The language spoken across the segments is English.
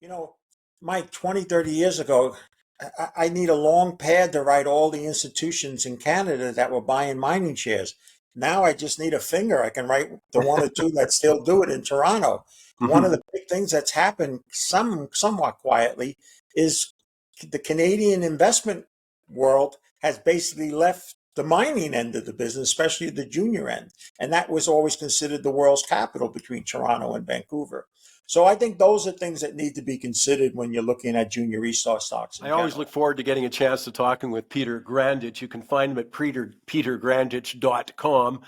You know, Mike, 20, 30 years ago, I need a long pad to write all the institutions in Canada that were buying mining shares. Now I just need a finger. I can write the one or two that still do it in Toronto. One of Mhm. the big things that's happened somewhat quietly is the Canadian investment world has basically left the mining end of the business, especially the junior end. And that was always considered the world's capital between Toronto and Vancouver. So I think those are things that need to be considered when you're looking at junior resource stocks in I always look general. forward to getting a chance to talking with Peter Grandich. You can find him at petergrandich.com.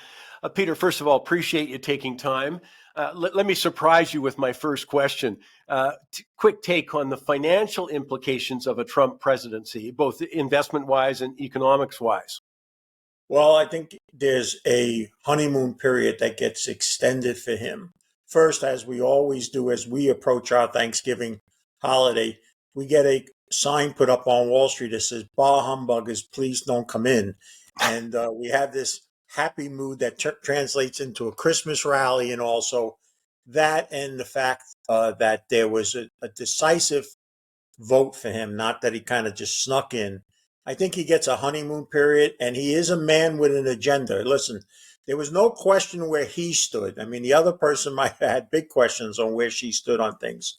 Peter, first of all, appreciate you taking time. Let me surprise you with my first question. Quick take on the financial implications of a Trump presidency, both investment wise and economics wise. Well, I think there's a honeymoon period that gets extended for him. First, as we always do, as we approach our Thanksgiving holiday, we get a sign put up on Wall Street that says, "Bah humbuggers, please don't come in." And we have this happy mood that translates into a Christmas rally, and also that, and the fact that there was a decisive vote for him, not that he kind of just snuck in. I think he gets a honeymoon period, and he is a man with an agenda. Listen, there was no question where he stood. I mean, the other person might have had big questions on where she stood on things.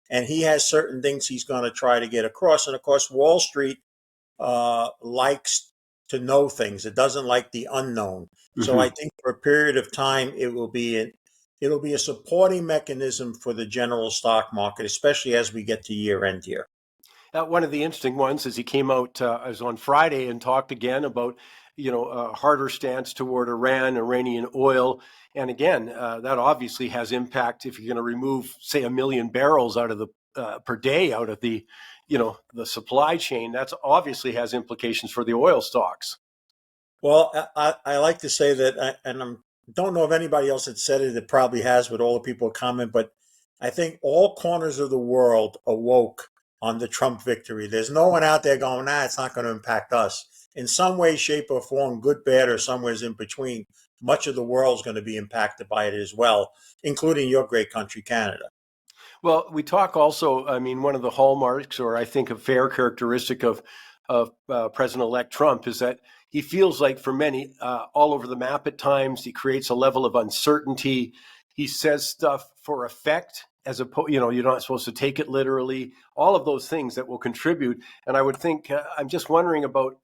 And he has certain things he's going to try to get across. And of course, Wall Street likes to know things. It doesn't like the unknown. So I Mhm. think for a period of time, it'll be a supporting mechanism for the general stock market, especially as we get to year end here. One of the interesting ones is he came out as on Friday and talked again about, a harder stance toward Iran, Iranian oil. And again, that obviously has impact if you're going to remove, say, 1 million barrels out of the per day out of the supply chain. That's obviously has implications for the oil stocks. Well, I like to say that, and I don't know if anybody else had said it. It probably has with all the people who comment, but I think all corners of the world awoke on the Trump victory. There's no one out there going, nah, it's not going to impact us. In some way, shape, or form, good, bad, or somewheres in between, much of the world's going to be impacted by it as well, including your great country, Canada. Well, we talk also, I mean, one of the hallmarks, or I think a fair characteristic of President-elect Trump is that he feels like for many, all over the map at times, he creates a level of uncertainty. He says stuff for effect, as opposed, you're not supposed to take it literally. All of those things that will contribute. And I would think, I'm just wondering about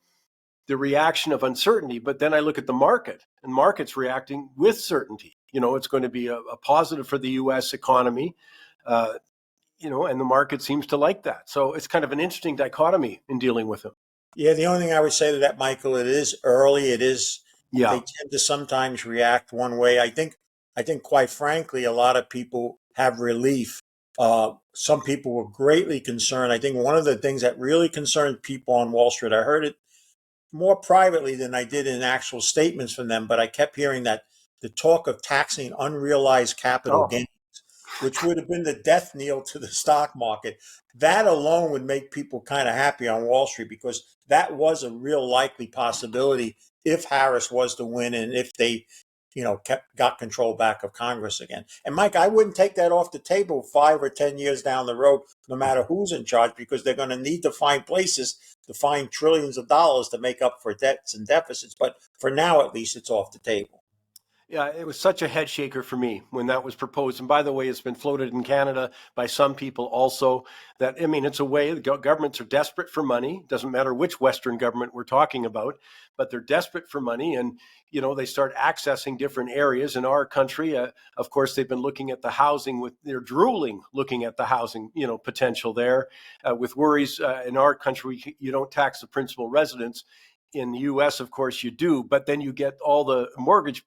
the reaction of uncertainty. But then I look at the market, and market's reacting with certainty. It's going to be a positive for the U.S. economy. Uh, and the market seems to like that. So it's kind of an interesting dichotomy in dealing with them. Yeah, the only thing I would say to that, Michael, it is early. They Yeah. tend to sometimes react one way. I think quite frankly, a lot of people have relief. Some people were greatly concerned. I think one of the things that really concerned people on Wall Street, I heard it more privately than I did in actual statements from them, but I kept hearing that the talk of taxing unrealized capital Oh, gains, which would have been the death knell to the stock market. That alone would make people kind of happy on Wall Street because that was a real likely possibility if Harris was to win and if they, kept got control back of Congress again. And Mike, I wouldn't take that off the table 5 or 10 years down the road, no matter who's in charge, because they're going to need to find places to find trillions of dollars to make up for debts and deficits. But for now, at least, it's off the table. yeah, it was such a head shaker for me when that was proposed. And by the way, it's been floated in Canada by some people also that, I mean, it's a way the governments are desperate for money. Doesn't matter which Western government we're talking about, but they're desperate for money. And, they start accessing different areas in our country. Of course, they've been looking at the housing they're drooling looking at the housing, potential there with worries in our country. You don't tax the principal residence. In the U.S., of course, you do, but then you get all the mortgage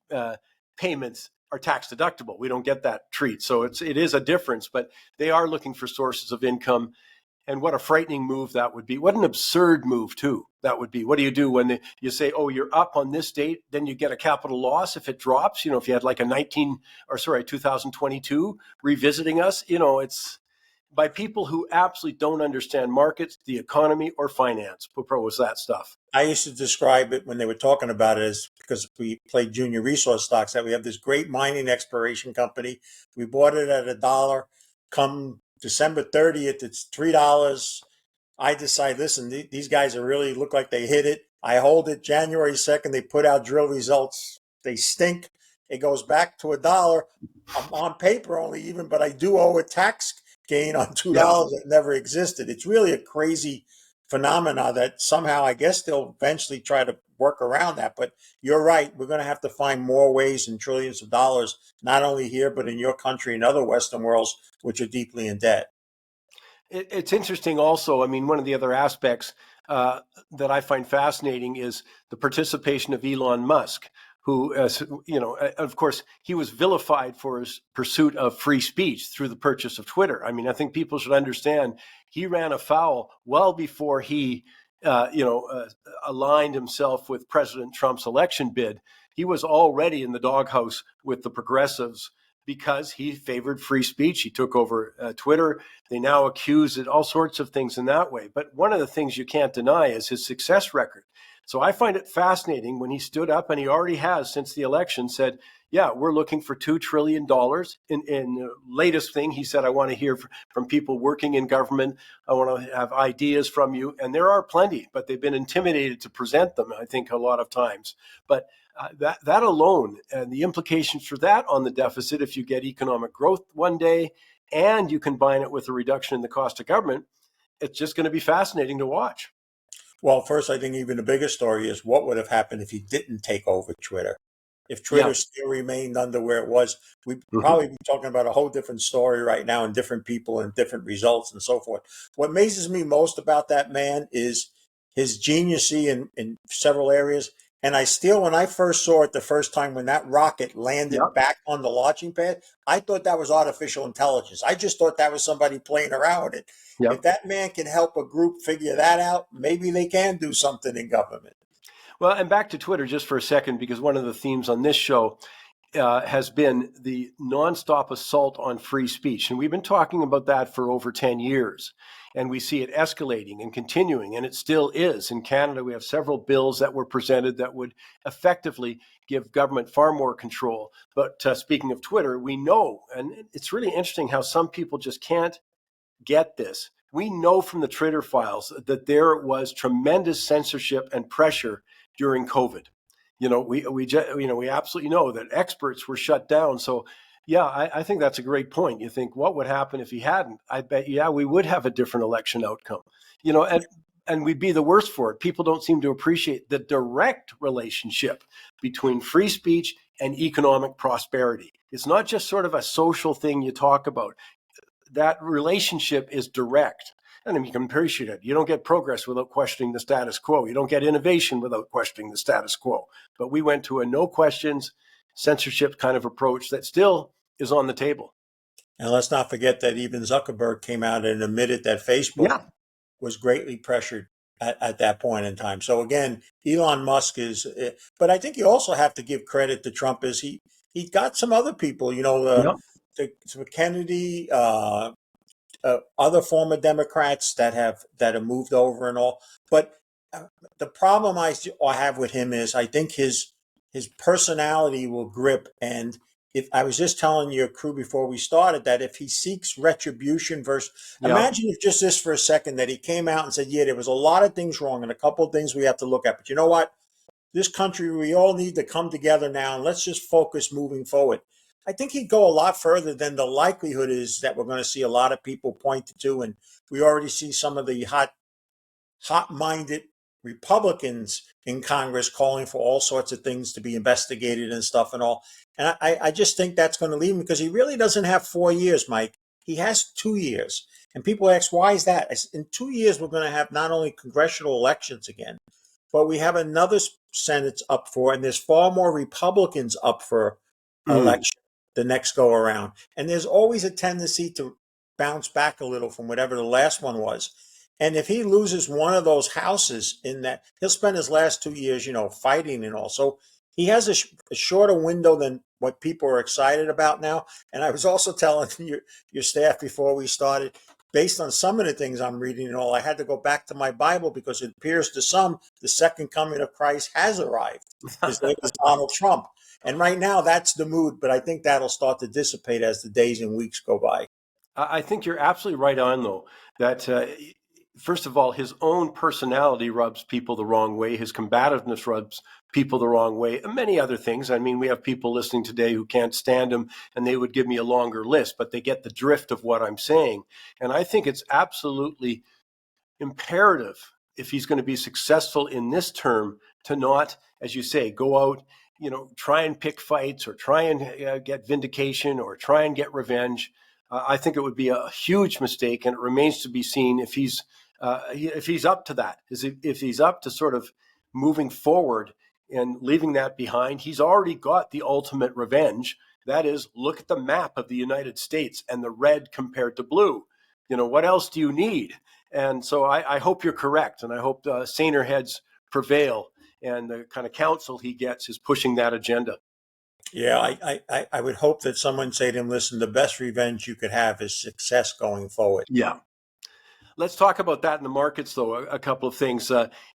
payments are tax deductible. We don't get that treat. So it is a difference, but they are looking for sources of income. And what a frightening move that would be. What an absurd move, too, that would be. What do you do when you say, oh, you're up on this date, then you get a capital loss if it drops? If you had like a 2022 revisiting us, it's by people who absolutely don't understand markets, the economy, or finance propose that stuff. I used to describe it when they were talking about it as because we played junior resource stocks that we have this great mining exploration company. We bought it at $1. Come December 30th, it's $3. I decide, listen, these guys are really look like they hit it. I hold it. January 2nd, they put out drill results. They stink. It goes back to $1. I'm on paper only even, but I do owe a tax gain on $2 that never existed. It's really a crazy phenomena that somehow I guess they'll eventually try to work around that. But you're right. We're going to have to find more ways and trillions of dollars, not only here, but in your country and other Western worlds, which are deeply in debt. It's interesting also. I mean, one of the other aspects that I find fascinating is the participation of Elon Musk, who, of course, he was vilified for his pursuit of free speech through the purchase of Twitter. I mean, I think people should understand he ran afoul well before he, aligned himself with President Trump's election bid. He was already in the doghouse with the progressives because he favored free speech. He took over Twitter. They now accuse it all sorts of things in that way. But one of the things you can't deny is his success record. So I find it fascinating when he stood up, and he already has since the election said, yeah, we're looking for $2 trillion. In the latest thing, he said, I want to hear from people working in government. I want to have ideas from you. And there are plenty, but they've been intimidated to present them, I think, a lot of times. But that alone and the implications for that on the deficit, if you get economic growth one day and you combine it with a reduction in the cost of government, it's just going to be fascinating to watch. Well, first, I think even the bigger story is what would have happened if he didn't take over Twitter. If Twitter still remained under where it was, we'd probably be talking about a whole different story right now and different people and different results and so forth. What amazes me most about that man is his genius in several areas. And when I first saw it the first time when that rocket landed back on the launching pad, I thought that was artificial intelligence. I just thought that was somebody playing around with it. If that man can help a group figure that out, maybe they can do something in government. Well, and back to Twitter just for a second, because one of the themes on this show has been the nonstop assault on free speech. And we've been talking about that for over 10 years. And we see it escalating and continuing, and it still is. In Canada, we have several bills that were presented that would effectively give government far more control. But speaking of Twitter, we know, and it's really interesting how some people just can't get this. We know from the Twitter files that there was tremendous censorship and pressure during COVID. We absolutely know that experts were shut down. So, yeah, I think that's a great point. You think, what would happen if he hadn't? I bet, we would have a different election outcome. And we'd be the worse for it. People don't seem to appreciate the direct relationship between free speech and economic prosperity. It's not just sort of a social thing you talk about. That relationship is direct. And you can appreciate it. You don't get progress without questioning the status quo. You don't get innovation without questioning the status quo. But we went to a no questions, censorship kind of approach that still is on the table. And let's not forget that even Zuckerberg came out and admitted that Facebook was greatly pressured at that point in time. So again, Elon Musk is, but I think you also have to give credit to Trump is he got some other people, the Kennedy, other former Democrats that have moved over and all. But the problem I have with him is I think his personality will grip. And if I was just telling your crew before we started that if he seeks retribution versus, imagine if just this for a second that he came out and said, yeah, there was a lot of things wrong and a couple of things we have to look at. But you know what? This country, we all need to come together now and let's just focus moving forward. I think he'd go a lot further than the likelihood is that we're going to see a lot of people point to. And we already see some of the hot-minded Republicans in Congress calling for all sorts of things to be investigated and stuff and all. And I just think that's going to leave him because he really doesn't have 4 years, Mike. He has 2 years. And people ask, why is that? In 2 years, we're going to have not only congressional elections again, but we have another Senate's up for, and there's far more Republicans up for election the next go around. And there's always a tendency to bounce back a little from whatever the last one was. And if he loses one of those houses in that, he'll spend his last 2 years, fighting and all. So he has a shorter window than what people are excited about now. And I was also telling your staff before we started, based on some of the things I'm reading and all, I had to go back to my Bible because it appears to some the second coming of Christ has arrived. His name is Donald Trump. And right now that's the mood, but I think that'll start to dissipate as the days and weeks go by. I think you're absolutely right on, though, that first of all, his own personality rubs people the wrong way. His combativeness rubs people the wrong way, and many other things. I mean, we have people listening today who can't stand him, and they would give me a longer list, but they get the drift of what I'm saying. And I think it's absolutely imperative, if he's going to be successful in this term, to not, as you say, go out, try and pick fights or try and get vindication or try and get revenge. I think it would be a huge mistake, and it remains to be seen if he's up to that. If he's up to sort of moving forward and leaving that behind. He's already got the ultimate revenge. That is, look at the map of the United States and the red compared to blue. What else do you need? And so I hope you're correct, and I hope saner heads prevail, and the kind of counsel he gets is pushing that agenda. Yeah, I would hope that someone say to him, listen, the best revenge you could have is success going forward. Yeah. Let's talk about that in the markets, though. A couple of things.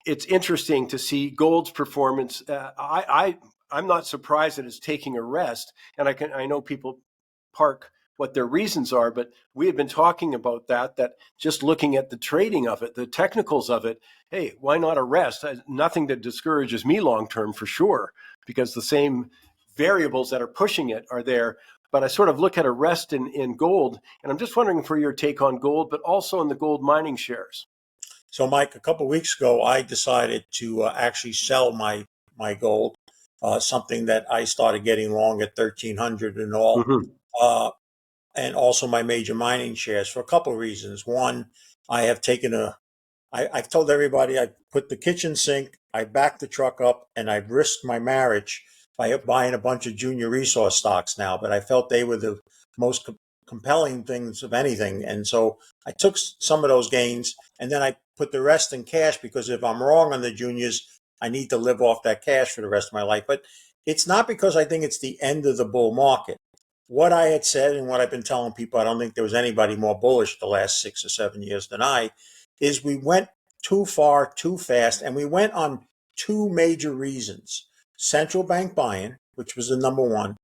It's interesting to see gold's performance. I'm not surprised that it's taking a rest, and I know people park what their reasons are, but we have been talking about that just looking at the trading of it, the technicals of it, hey, why not a rest? Nothing that discourages me long term for sure, because the same variables that are pushing it are there. But I sort of look at a rest in gold, and I'm just wondering for your take on gold, but also in the gold mining shares. So, Mike, a couple of weeks ago, I decided to actually sell my gold, something that I started getting long at 1,300 and all, uh, and also my major mining shares for a couple of reasons. One, I have taken I've told everybody I put the kitchen sink, I backed the truck up, and I've risked my marriage by buying a bunch of junior resource stocks now, but I felt they were the most compelling things of anything. And so I took some of those gains and then I put the rest in cash, because if I'm wrong on the juniors, I need to live off that cash for the rest of my life. But it's not because I think it's the end of the bull market. What I had said and what I've been telling people, I don't think there was anybody more bullish the last 6 or 7 years than I, is we went too far, too fast, and we went on two major reasons. Central bank buying, which was the number one,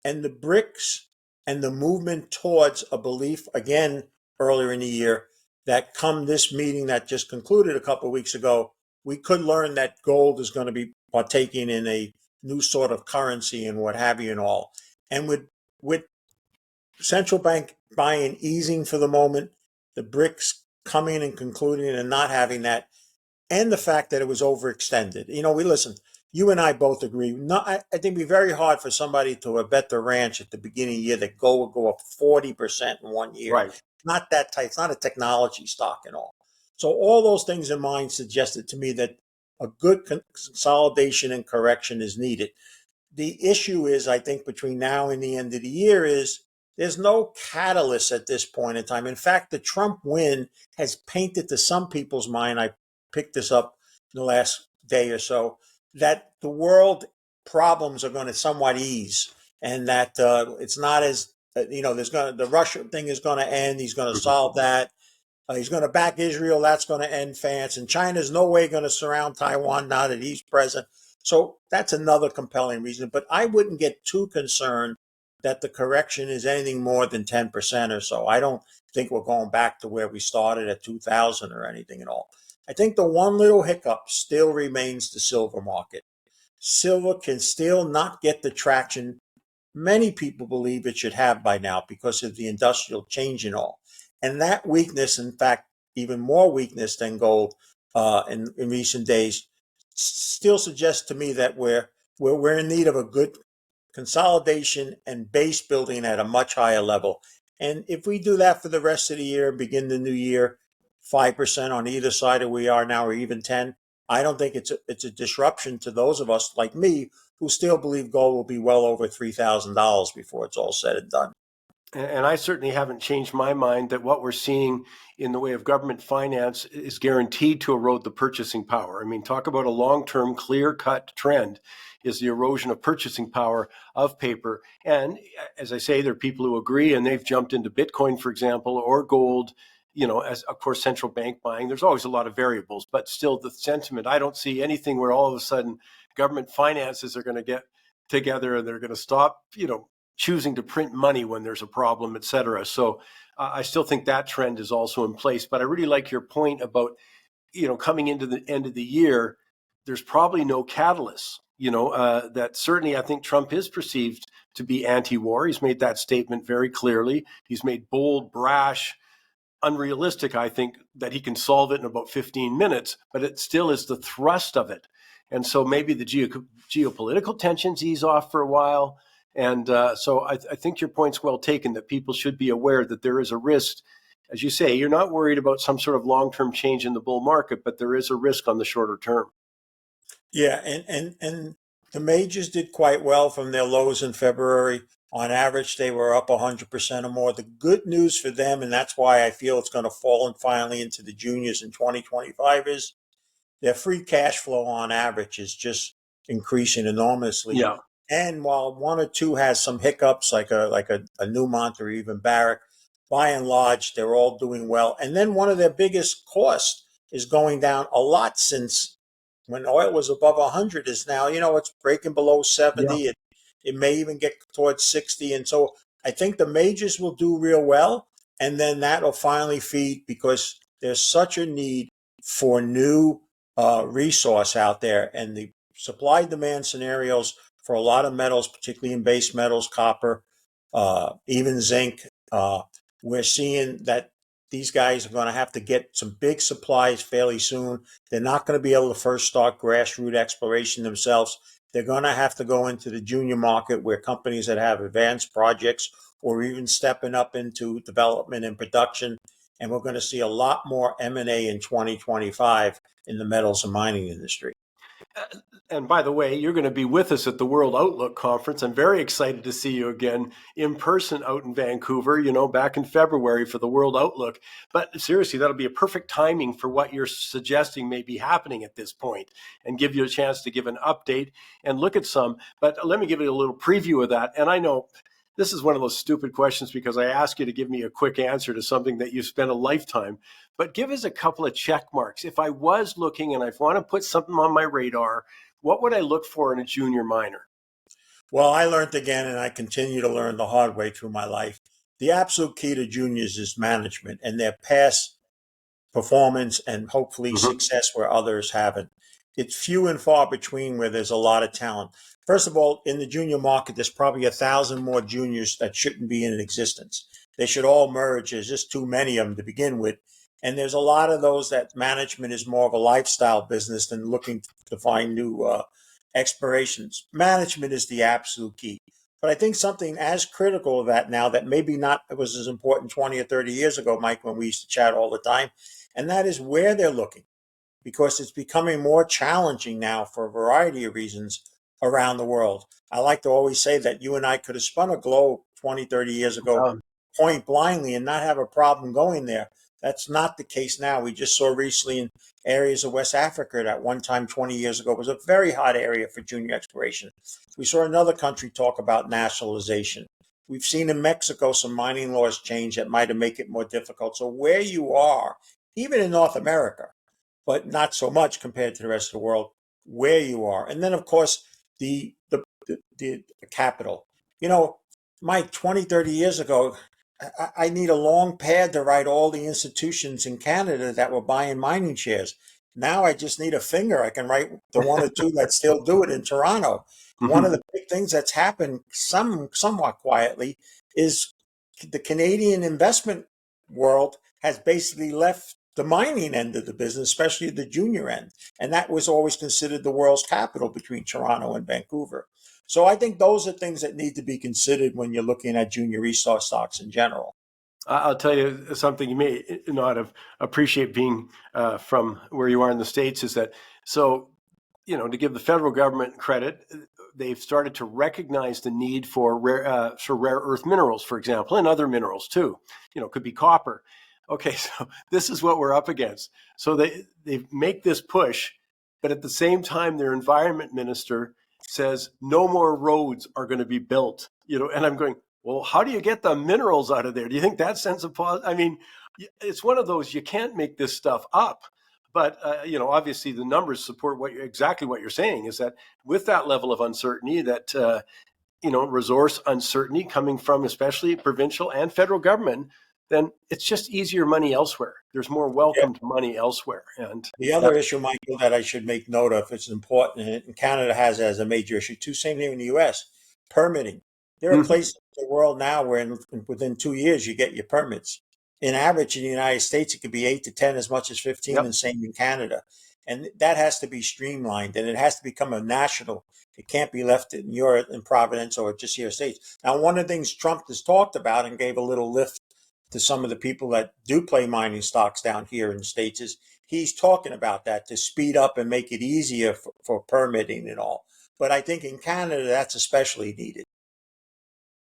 and the BRICS and the movement towards a belief, again, earlier in the year, that come this meeting that just concluded a couple of weeks ago, we could learn that gold is going to be partaking in a new sort of currency and what have you and all. And with central bank buying easing for the moment, the BRICS coming and concluding and not having that, and the fact that it was overextended. You and I both agree. I think it'd be very hard for somebody to bet the ranch at the beginning of the year that gold would go up 40% in 1 year. Right. Not that tight. It's not a technology stock and all. So all those things in mind suggested to me that a good consolidation and correction is needed. The issue is, I think, between now and the end of the year is there's no catalyst at this point in time. In fact, the Trump win has painted to some people's mind, I picked this up in the last day or so, that the world problems are going to somewhat ease, and that it's not as the Russia thing is going to end. He's going to solve that. He's going to back Israel. That's going to end France, and China's no way going to surround Taiwan now that he's president. So that's another compelling reason. But I wouldn't get too concerned that the correction is anything more than 10% or so. I don't think we're going back to where we started at 2000 or anything at all. I think the one little hiccup still remains the silver market. Silver can still not get the traction many people believe it should have by now because of the industrial change and all. And that weakness, in fact, even more weakness than gold in recent days, still suggests to me that we're in need of a good consolidation and base building at a much higher level. And if we do that for the rest of the year, begin the new year, 5% on either side of where we are now, or even 10, I don't think it's a disruption to those of us like me who still believe gold will be well over $3,000 before it's all said and done. And I certainly haven't changed my mind that what we're seeing in the way of government finance is guaranteed to erode the purchasing power. I mean, talk about a long-term, clear-cut trend is the erosion of purchasing power of paper. And as I say, there are people who agree, and they've jumped into Bitcoin, for example, or gold, as of course, central bank buying. There's always a lot of variables, but still the sentiment, I don't see anything where all of a sudden government finances are going to get together and they're going to stop, choosing to print money when there's a problem, et cetera. So I still think that trend is also in place. But I really like your point about, coming into the end of the year, there's probably no catalyst. That certainly I think Trump is perceived to be anti-war. He's made that statement very clearly. He's made bold, brash, unrealistic, I think, that he can solve it in about 15 minutes, but it still is the thrust of it. And so maybe the geopolitical tensions ease off for a while. And so I think your point's well taken, that people should be aware that there is a risk. As you say, you're not worried about some sort of long-term change in the bull market, but there is a risk on the shorter term. Yeah, and the majors did quite well from their lows in February. On average, they were up 100% or more. The good news for them, and that's why I feel it's going to fall and finally into the juniors in 2025, is their free cash flow on average is just increasing enormously. Yeah. And while one or two has some hiccups, like a Newmont or even Barrick, by and large, they're all doing well. And then one of their biggest costs is going down a lot since when oil was above 100 is now, it's breaking below 70. Yeah. It may even get towards 60. And so I think the majors will do real well. And then that'll finally feed, because there's such a need for new resource out there. And the supply demand scenarios for a lot of metals, particularly in base metals, copper, even zinc, we're seeing that these guys are going to have to get some big supplies fairly soon. They're not going to be able to first start grassroots exploration themselves. They're going to have to go into the junior market, where companies that have advanced projects or even stepping up into development and production. And we're going to see a lot more M&A in 2025 in the metals and mining industry. And by the way, you're going to be with us at the World Outlook Conference. I'm very excited to see you again in person out in Vancouver, back in February for the World Outlook. But seriously, that'll be a perfect timing for what you're suggesting may be happening at this point, and give you a chance to give an update and look at some. But let me give you a little preview of that. And I know this is one of those stupid questions, because I ask you to give me a quick answer to something that you spent a lifetime. But give us a couple of check marks. If I was looking and I want to put something on my radar, what would I look for in a junior miner? Well, I learned again, and I continue to learn the hard way through my life. The absolute key to juniors is management and their past performance and hopefully success where others haven't. It's few and far between where there's a lot of talent. First of all, in the junior market, there's probably 1,000 more juniors that shouldn't be in existence. They should all merge. There's just too many of them to begin with. And there's a lot of those that management is more of a lifestyle business than looking to find new explorations. Management is the absolute key. But I think something as critical of that now, that maybe not was as important 20 or 30 years ago, Mike, when we used to chat all the time, and that is where they're looking, because it's becoming more challenging now for a variety of reasons around the world. I like to always say that you and I could have spun a globe 20, 30 years ago, point blindly, and not have a problem going there. That's not the case now. We just saw recently in areas of West Africa that one time 20 years ago was a very hot area for junior exploration. We saw another country talk about nationalization. We've seen in Mexico some mining laws change that might make it more difficult. So where you are, even in North America, but not so much compared to the rest of the world, where you are. And then, of course, the capital. Mike, 20, 30 years ago, I need a long pad to write all the institutions in Canada that were buying mining shares. Now I just need a finger. I can write the one or two that still do it in Toronto. One of the big things that's happened somewhat quietly is the Canadian investment world has basically left the mining end of the business, especially the junior end. And that was always considered the world's capital between Toronto and Vancouver. So I think those are things that need to be considered when you're looking at junior resource stocks in general. I'll tell you something you may not have appreciate being from where you are in the States is that, so, to give the federal government credit, they've started to recognize the need for rare earth minerals, for example, and other minerals too. Could be copper. Okay, so this is what we're up against. So they make this push, but at the same time, their environment minister says no more roads are going to be built. And I'm going, well, how do you get the minerals out of there? Do you think that sends a positive? I mean, it's one of those, you can't make this stuff up. But, obviously the numbers support exactly what you're saying, is that with that level of uncertainty that, resource uncertainty coming from especially provincial and federal government, then it's just easier money elsewhere. There's more welcomed money elsewhere. And The other issue, Michael, that I should make note of, it's important, and Canada has it as a major issue too, same thing in the US, permitting. There are places in the world now where within 2 years you get your permits. In average in the United States, it could be 8 to 10, as much as 15, Yep. and same in Canada. And that has to be streamlined, and it has to become a national. It can't be left in Providence or just your states. Now, one of the things Trump has talked about and gave a little lift to some of the people that do play mining stocks down here in the States is he's talking about that to speed up and make it easier for permitting and all. But I think in Canada, that's especially needed.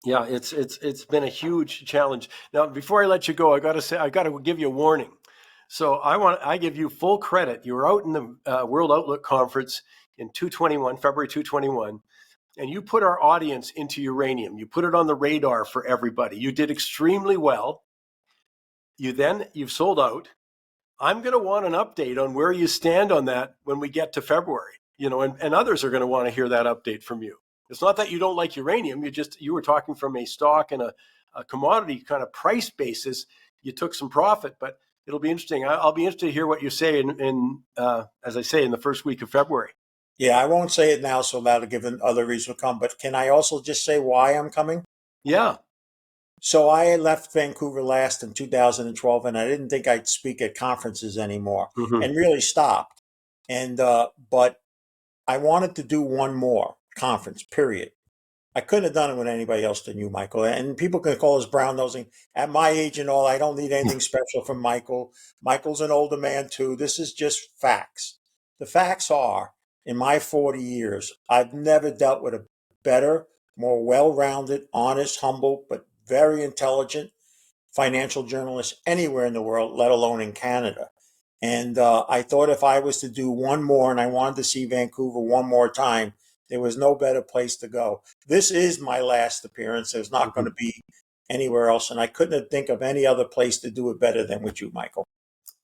Yeah, it's been a huge challenge. Now, before I let you go, I got to give you a warning. So I give you full credit. You were out in the World Outlook Conference in February 221, and you put our audience into uranium. You put it on the radar for everybody. You did extremely well. You've sold out. I'm going to want an update on where you stand on that when we get to February, and others are going to want to hear that update from you. It's not that you don't like uranium. You were talking from a stock and a commodity kind of price basis. You took some profit, but it'll be interesting. I'll be interested to hear what you say as I say, in the first week of February. Yeah, I won't say it now, so that'll give other reasons to come. But can I also just say why I'm coming? Yeah. So I left Vancouver last in 2012, and I didn't think I'd speak at conferences anymore, and really stopped. And but I wanted to do one more conference, period. I couldn't have done it with anybody else than you, Michael. And people can call us brown nosing. At my age and all, I don't need anything special from Michael. Michael's an older man too. This is just facts. The facts are, in my 40 years, I've never dealt with a better, more well-rounded, honest, humble, but very intelligent financial journalist anywhere in the world, let alone in Canada. And I thought if I was to do one more and I wanted to see Vancouver one more time, there was no better place to go. This is my last appearance. There's not going to be anywhere else. And I couldn't think of any other place to do it better than with you, Michael.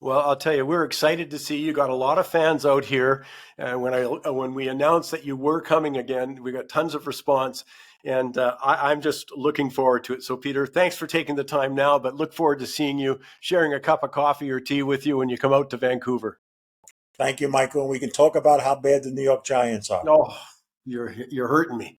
Well, I'll tell you, we're excited to see you. Got a lot of fans out here. When we announced that you were coming again, we got tons of response. And I'm just looking forward to it. So, Peter, thanks for taking the time now, but look forward to seeing you, sharing a cup of coffee or tea with you when you come out to Vancouver. Thank you, Michael. And we can talk about how bad the New York Giants are. Oh, you're hurting me.